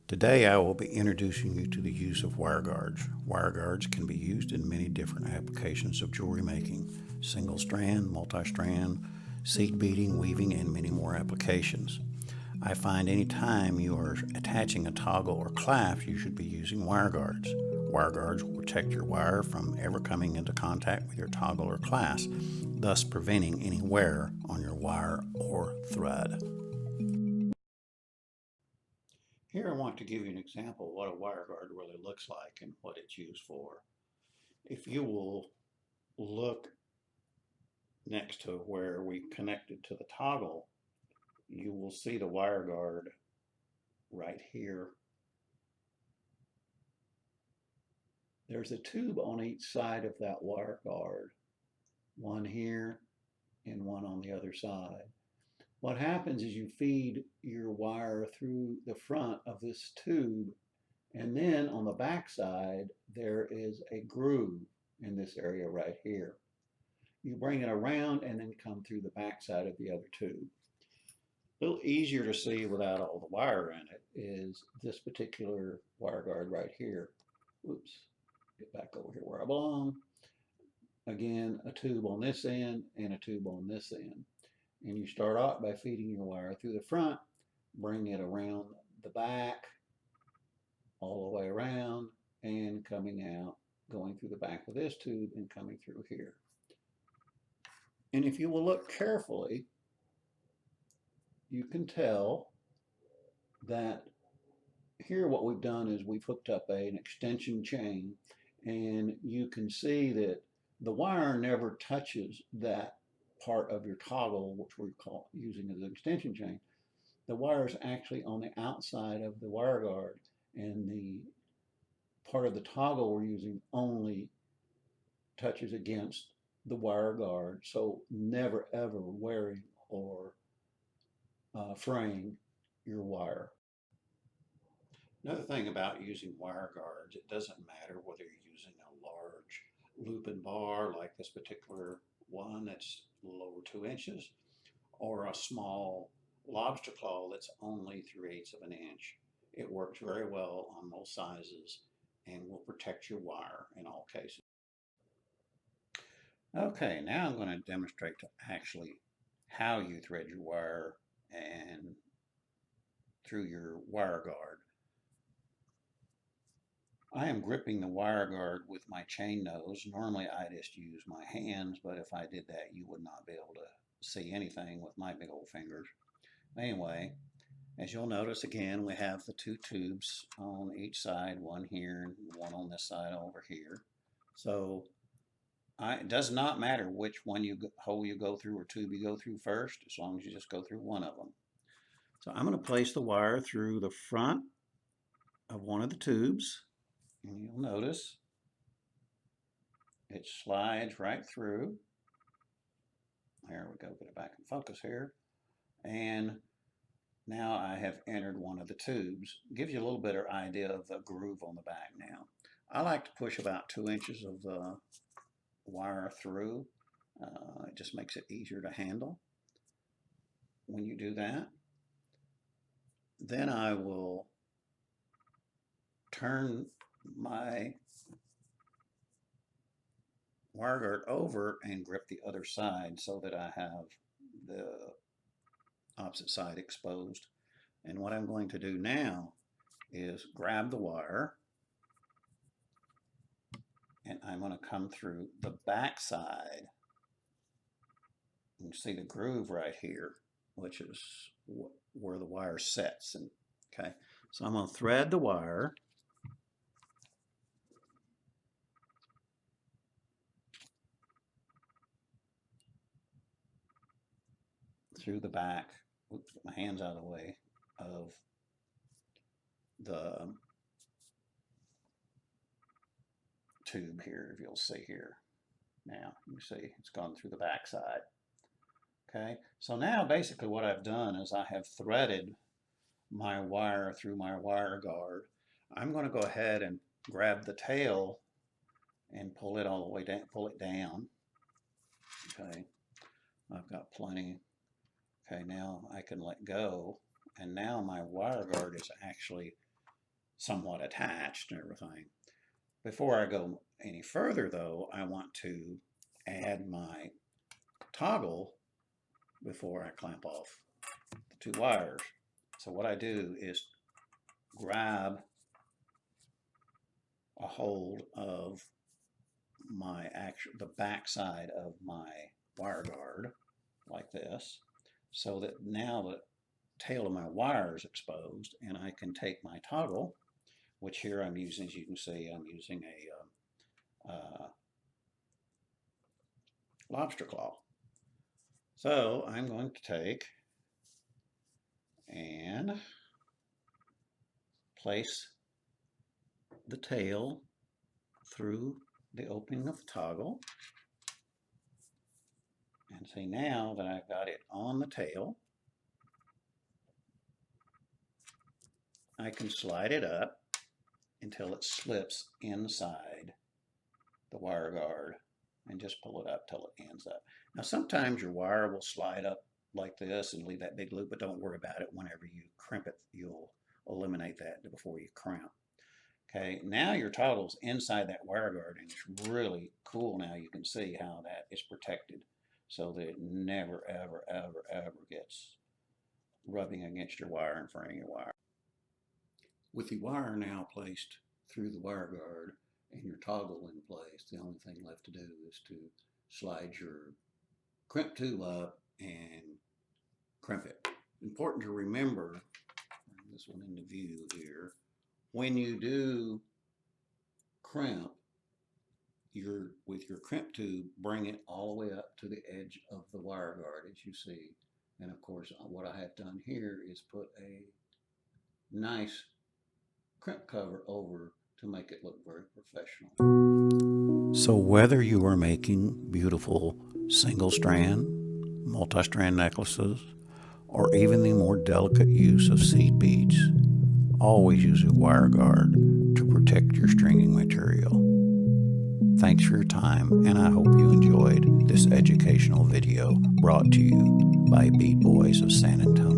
Today I will be introducing you to the use of wire guards. Wire guards can be used in many different applications of jewelry making: single strand, multi-strand, seed beading, weaving, and many more applications. I find any time you are attaching a toggle or clasp, you should be using wire guards. Wire guards will protect your wire from ever coming into contact with your toggle or clasp, thus preventing any wear on your wire or thread. Here I want to give you an example of what a wire guard really looks like and what it's used for. If you will look next to where we connected to the toggle, you will see the wire guard right here. There's a tube on each side of that wire guard, one here and one on the other side. What happens is you feed your wire through the front of this tube, and then on the back side there is a groove in this area right here. You bring it around and then come through the back side of the other tube. A little easier to see without all the wire in it is this particular wire guard right here. Oops, get back over here where I belong. Again, a tube on this end and a tube on this end. And you start off by feeding your wire through the front, bring it around the back, all the way around, and coming out, going through the back of this tube and coming through here. And if you will look carefully, you can tell that here what we've done is we've hooked up an extension chain, and you can see that the wire never touches that part of your toggle, which we're using as an extension chain. The wire is actually on the outside of the wire guard, and the part of the toggle we're using only touches against the wire guard, so never ever wearing or fraying your wire. Another thing about using wire guards, it doesn't matter whether you're using a large loop and bar like this particular one that's a little over 2 inches, or a small lobster claw that's only 3/8 of an inch. It works very well on most sizes and will protect your wire in all cases. Okay, now I'm going to demonstrate actually how you thread your wire and through your wire guard. I am gripping the wire guard with my chain nose. Normally I just use my hands, but if I did that, you would not be able to see anything with my big old fingers. Anyway, as you'll notice, again, we have the two tubes on each side, one here and one on this side over here. So it does not matter which hole you go through or tube you go through first, as long as you just go through one of them. So I'm going to place the wire through the front of one of the tubes, and you'll notice it slides right through. There we go, get it back in focus here. And now I have entered one of the tubes. Gives you a little better idea of the groove on the back now. I like to push about 2 inches of the wire through. It just makes it easier to handle. When you do that, then I will turn my wire guard over and grip the other side so that I have the opposite side exposed. And what I'm going to do now is grab the wire, and I'm going to come through the back side. You can see the groove right here, which is where the wire sets. And okay, so I'm going to thread the wire through the back. Oops, get my hands out of the way of the tube here, if you'll see here. Now, you see it's gone through the back side. Okay, so now basically what I've done is I have threaded my wire through my wire guard. I'm going to go ahead and grab the tail and pull it all the way down, pull it down. Okay, I've got plenty. Okay, now I can let go, and now my wire guard is actually somewhat attached and everything. Before I go any further though, I want to add my toggle before I clamp off the two wires. So what I do is grab a hold of the back side of my wire guard like this, so that now the tail of my wire is exposed, and I can take my toggle, which here I'm using, as you can see, I'm using a lobster claw. So I'm going to take and place the tail through the opening of the toggle. And see, now that I've got it on the tail, I can slide it up until it slips inside the wire guard and just pull it up till it ends up. Now sometimes your wire will slide up like this and leave that big loop, but don't worry about it. Whenever you crimp it, you'll eliminate that before you crimp. Okay, now your toggle's inside that wire guard, and it's really cool. Now you can see how that is protected so that it never, ever, ever, ever gets rubbing against your wire and fraying your wire. With the wire now placed through the wire guard and your toggle in place, the only thing left to do is to slide your crimp tool up and crimp it. Important to remember, bring this one into view here, when you do crimp, with your crimp tube, bring it all the way up to the edge of the wire guard, as you see. And of course, what I have done here is put a nice crimp cover over to make it look very professional. So whether you are making beautiful single strand, multi-strand necklaces, or even the more delicate use of seed beads, always use a wire guard to protect your stringing material. Thanks for your time, and I hope you enjoyed this educational video brought to you by Bead Boys of San Antonio.